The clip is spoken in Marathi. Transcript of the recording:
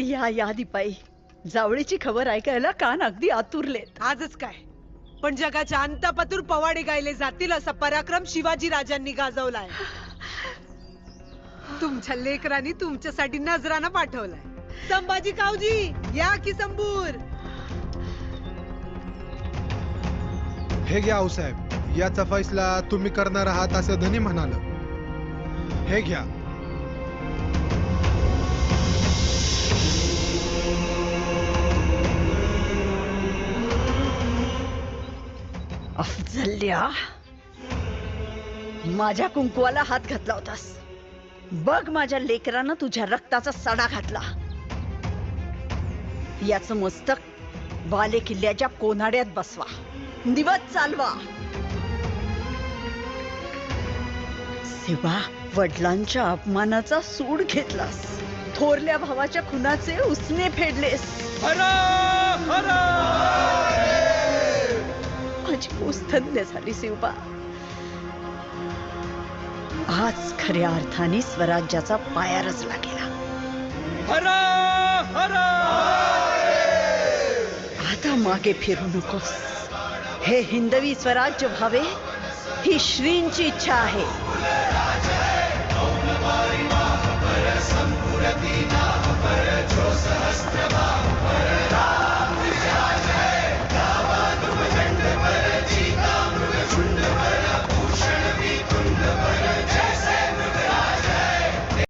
या दीपाई, जावळीची खबर ऐकायला कान अगदी आतुरलेत. आजच काय, पण जगाच्या अंतापातूर पवाडे गायले जातील असा पराक्रम शिवाजी राजांनी गाजवलाय. तुमच्या लेकरांनी तुमच्यासाठी नजराना पाठवलाय. संभाजी कावजी या की संबूर. हे घ्या आऊसाहेब, याचा फैसला तुम्ही करणार आहात असं धनी म्हणाल. हे घ्या. अफजल्या, माझ्या कुंकवाला हात घातला होतास. बघ, माझ्या लेकरानं तुझ्या रक्ताचा सडा घातला. याचं मस्तक बाले किल्ल्याच्या कोनाड्यात बसवा, दिवस चालवा. शिवा, वडिलांच्या अपमानाचा सूड घेतलास. थोरल्या भावाच्या खुनाचे उसने फेडलेस. माझी पुस्तन्य झाली शिवबा. आज खऱ्या अर्थाने स्वराज्याचा पाया रचला गेला. आता मागे फिरू नकोस. हे हिंदवी स्वराज्य व्हावे ही श्रींची इच्छा आहे.